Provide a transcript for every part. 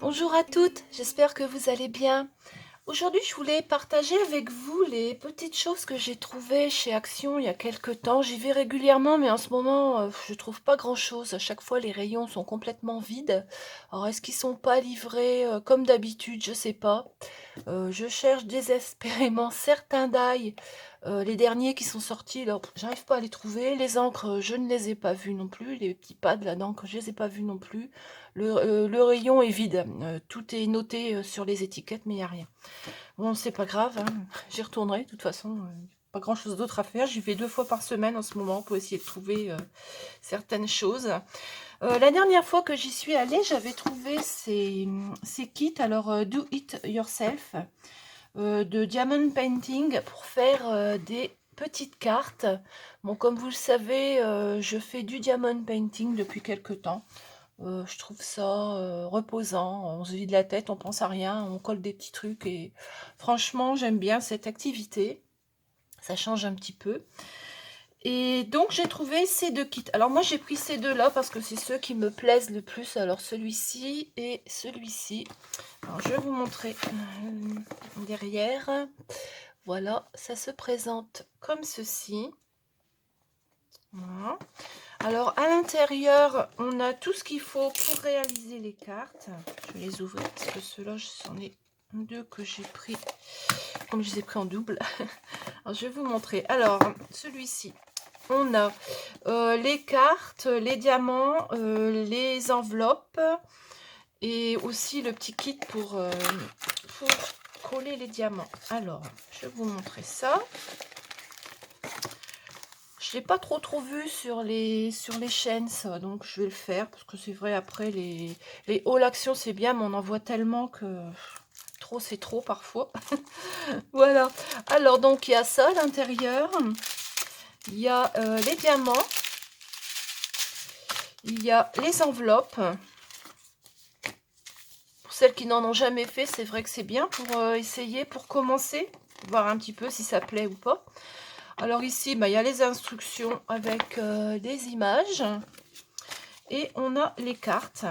Bonjour à toutes, j'espère que vous allez bien. Aujourd'hui, je voulais partager avec vous les petites choses que j'ai trouvées chez Action il y a quelque temps. J'y vais régulièrement, mais en ce moment, je trouve pas grand-chose. À chaque fois, les rayons sont complètement vides. Alors, est-ce qu'ils sont pas livrés comme d'habitude? Je sais pas. Je cherche désespérément certains die, les derniers qui sont sortis, là, j'arrive pas à les trouver. Les encres, je ne les ai pas vus non plus. Les petits pads là d'encre, je les ai pas vus non plus. Le rayon est vide. Tout est noté sur les étiquettes, mais il n'y a rien. Bon, c'est pas grave, hein. J'y retournerai. De toute façon, pas grand-chose d'autre à faire. J'y vais 2 fois par semaine en ce moment pour essayer de trouver certaines choses. La dernière fois que j'y suis allée, j'avais trouvé ces kits, alors do it yourself, de diamond painting pour faire des petites cartes. Bon, comme vous le savez, je fais du diamond painting depuis quelque temps. Je trouve ça reposant, on se vide la tête, on pense à rien, on colle des petits trucs et franchement, j'aime bien cette activité. Ça change un petit peu. Et donc j'ai trouvé ces 2 kits. Alors moi j'ai pris ces 2-là parce que c'est ceux qui me plaisent le plus. Alors celui-ci et celui-ci. Alors je vais vous montrer derrière. Voilà, ça se présente comme ceci. Voilà. Alors à l'intérieur, on a tout ce qu'il faut pour réaliser les cartes. Je vais les ouvrir parce que ceux-là, c'en est 2 que j'ai pris, comme je les ai pris en double. Alors je vais vous montrer. Alors celui-ci, on a les cartes, les diamants, les enveloppes et aussi le petit kit pour coller les diamants. Alors, je vais vous montrer ça. Je l'ai pas trop vu sur les chaînes, ça, donc je vais le faire parce que c'est vrai, après les haul action c'est bien, mais on en voit tellement que trop c'est trop parfois. Voilà. Alors donc il y a ça à l'intérieur. Il y a les diamants. Il y a les enveloppes. Pour celles qui n'en ont jamais fait, c'est vrai que c'est bien pour essayer, pour commencer, voir un petit peu si ça plaît ou pas. Alors ici, bah, il y a les instructions avec des images. Et on a les cartes.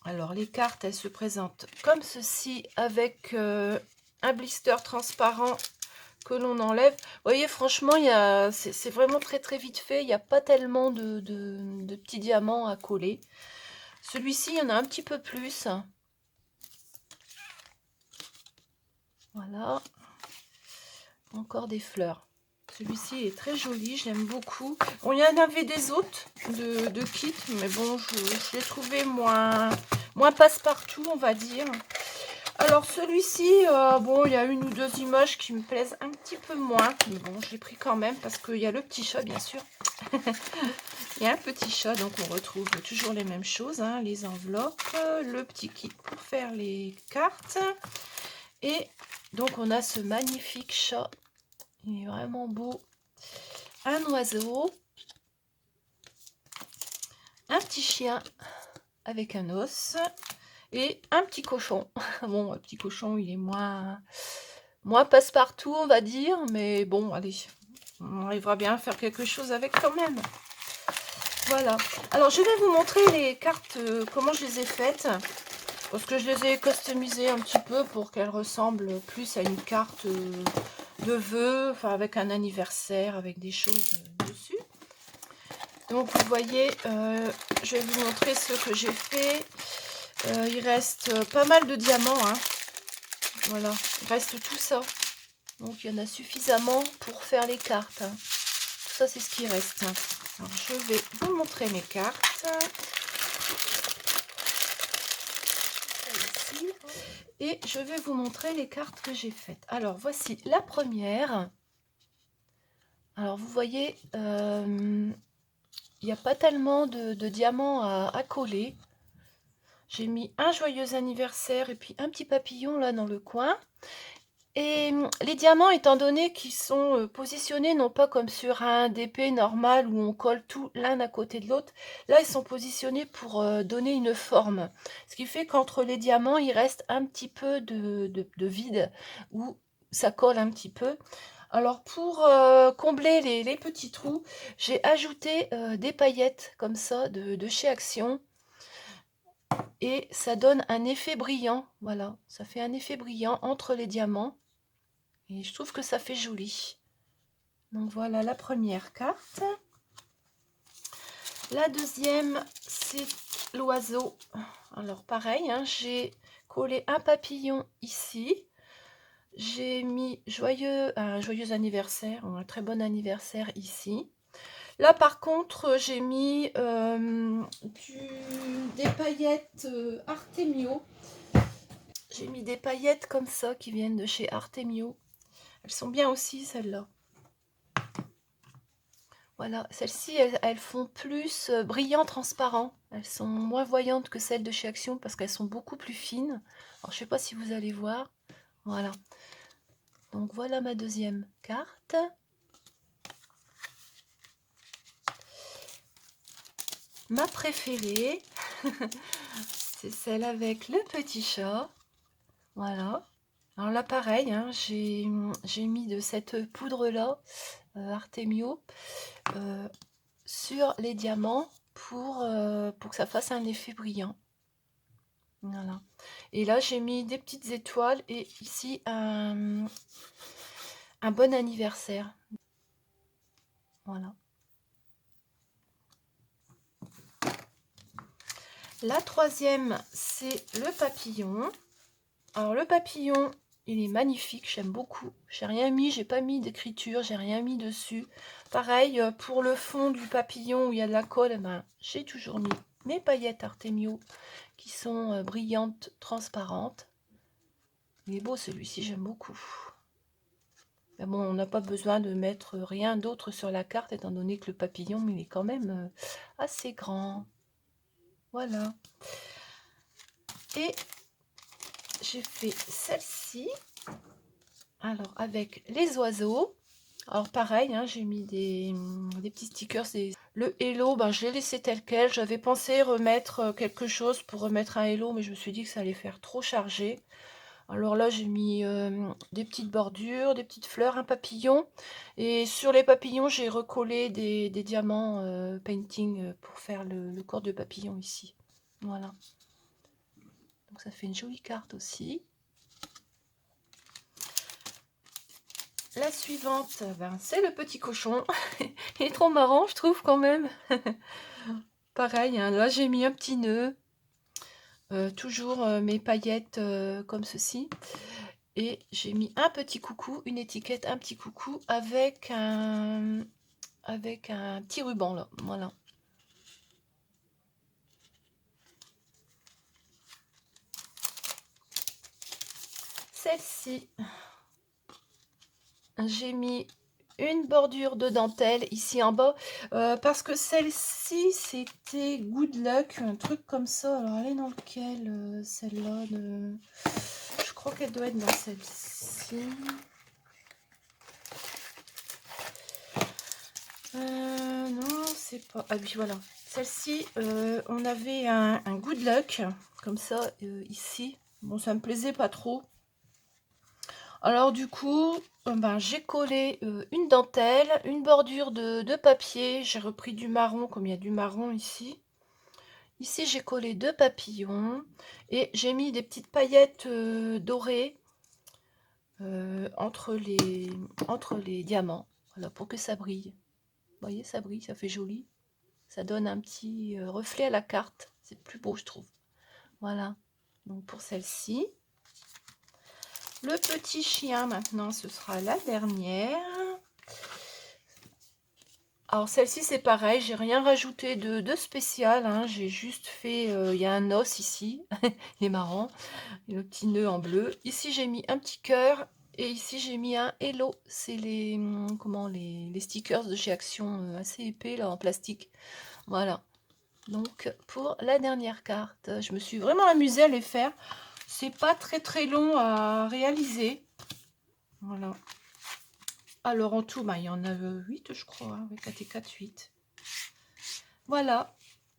Alors les cartes, elles se présentent comme ceci avec un blister transparent que l'on enlève. Vous voyez, franchement, c'est vraiment très vite fait. Il n'y a pas tellement de petits diamants à coller. Celui-ci, il y en a un petit peu plus. Voilà. Encore des fleurs. Celui-ci est très joli, je l'aime beaucoup. Bon, il y en avait des autres de kits, mais bon, je l'ai trouvé moins passe-partout, on va dire. Alors celui-ci, bon, il y a 1 ou 2 images qui me plaisent un petit peu moins. Mais bon, je l'ai pris quand même parce qu'il y a le petit chat, bien sûr. Il y a un petit chat, donc on retrouve toujours les mêmes choses, hein, les enveloppes, le petit kit pour faire les cartes. Et donc on a ce magnifique chat. Il est vraiment beau. Un oiseau. Un petit chien avec un os. Et un petit cochon. Bon, le petit cochon, il est moins passe-partout, on va dire. Mais bon, allez, on arrivera bien à faire quelque chose avec quand même. Voilà. Alors, je vais vous montrer les cartes, comment je les ai faites. Parce que je les ai customisées un petit peu pour qu'elles ressemblent plus à une carte de vœux. Enfin, avec un anniversaire, avec des choses dessus. Donc, vous voyez, je vais vous montrer ce que j'ai fait. Il reste pas mal de diamants, hein. Voilà, il reste tout ça. Donc il y en a suffisamment pour faire les cartes, hein. Tout ça, c'est ce qui reste. Alors je vais vous montrer mes cartes. Ici. Et je vais vous montrer les cartes que j'ai faites. Alors voici la première. Alors vous voyez, il n'y a pas tellement de diamants à coller. J'ai mis un joyeux anniversaire et puis un petit papillon là dans le coin. Et les diamants, étant donné qu'ils sont positionnés non pas comme sur un DP normal où on colle tout l'un à côté de l'autre, là ils sont positionnés pour donner une forme. Ce qui fait qu'entre les diamants, il reste un petit peu de vide où ça colle un petit peu. Alors pour combler les petits trous, j'ai ajouté des paillettes comme ça de chez Action. Et ça donne un effet brillant. Voilà, ça fait un effet brillant entre les diamants. Et je trouve que ça fait joli. Donc voilà la première carte. La deuxième, c'est l'oiseau. Alors pareil, hein, j'ai collé un papillon ici. J'ai mis un joyeux anniversaire, un très bon anniversaire ici. Là par contre, j'ai mis des paillettes Artemio. J'ai mis des paillettes comme ça qui viennent de chez Artemio. Elles sont bien aussi celles-là. Voilà, celles-ci, elles font plus brillant transparent. Elles sont moins voyantes que celles de chez Action parce qu'elles sont beaucoup plus fines. Alors, je ne sais pas si vous allez voir. Voilà. Donc, voilà ma deuxième carte. Ma préférée, c'est celle avec le petit chat. Voilà. Alors là, pareil, hein, j'ai mis de cette poudre-là, Artemio, sur les diamants pour que ça fasse un effet brillant. Voilà. Et là, j'ai mis des petites étoiles et ici un bon anniversaire. Voilà. La troisième, c'est le papillon. Alors le papillon, il est magnifique, j'aime beaucoup. J'ai rien mis, j'ai pas mis d'écriture, j'ai rien mis dessus. Pareil, pour le fond du papillon où il y a de la colle, eh ben, j'ai toujours mis mes paillettes Artemio qui sont brillantes, transparentes. Il est beau celui-ci, j'aime beaucoup. Mais bon, on n'a pas besoin de mettre rien d'autre sur la carte, étant donné que le papillon, il est quand même assez grand. Voilà. Et j'ai fait celle-ci. Alors, avec les oiseaux. Alors, pareil, hein, j'ai mis des petits stickers. Le hello, ben, je l'ai laissé tel quel. J'avais pensé remettre quelque chose pour remettre un hello, mais je me suis dit que ça allait faire trop chargé. Alors là, j'ai mis des petites bordures, des petites fleurs, un papillon. Et sur les papillons, j'ai recollé des diamants painting pour faire le corps de papillon ici. Voilà. Donc ça fait une jolie carte aussi. La suivante, ben, c'est le petit cochon. Il est trop marrant, je trouve, quand même. Pareil, hein, là, j'ai mis un petit nœud. Toujours mes paillettes comme ceci. Et j'ai mis un petit coucou, une étiquette, un petit coucou avec un petit ruban là, voilà. Celle-ci, j'ai mis une bordure de dentelle ici en bas parce que celle-ci c'était Good Luck, un truc comme ça. Alors elle est dans lequel celle-là je crois qu'elle doit être dans celle-ci. Non, c'est pas. Ah oui, voilà. Celle-ci, on avait un Good Luck, comme ça, ici. Bon, ça me plaisait pas trop. Alors, du coup, ben, j'ai collé une dentelle, une bordure de papier. J'ai repris du marron, comme il y a du marron ici. Ici, j'ai collé deux papillons. Et j'ai mis des petites paillettes dorées entre les diamants. Voilà, pour que ça brille. Vous voyez, ça brille, ça fait joli. Ça donne un petit reflet à la carte. C'est plus beau, je trouve. Voilà. Donc pour celle-ci. Le petit chien, maintenant, ce sera la dernière. Alors celle-ci, c'est pareil. J'ai rien rajouté de spécial. Hein. J'ai juste fait... Il y a un os ici. Il est marrant. Et le petit nœud en bleu. Ici, j'ai mis un petit cœur. Et ici, j'ai mis un Hello. C'est les stickers de chez Action assez épais, là, en plastique. Voilà. Donc pour la dernière carte, je me suis vraiment amusée à les faire. C'est pas très long à réaliser. Voilà. Alors en tout, bah, il y en a 8 je crois. Hein, avec 4 et 4, 8. Voilà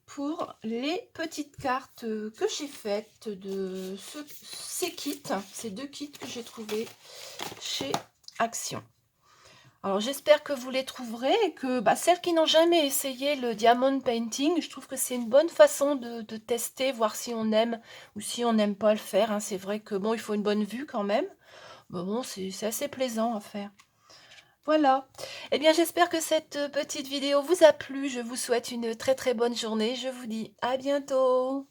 pour les petites cartes que j'ai faites de ces kits. Ces deux kits que j'ai trouvés chez Action. Alors j'espère que vous les trouverez et que celles qui n'ont jamais essayé le diamond painting, je trouve que c'est une bonne façon de tester, voir si on aime ou si on n'aime pas le faire, hein. C'est vrai que bon, il faut une bonne vue quand même. Mais bon, c'est assez plaisant à faire. Voilà. Eh bien, j'espère que cette petite vidéo vous a plu. Je vous souhaite une très très bonne journée. Je vous dis à bientôt.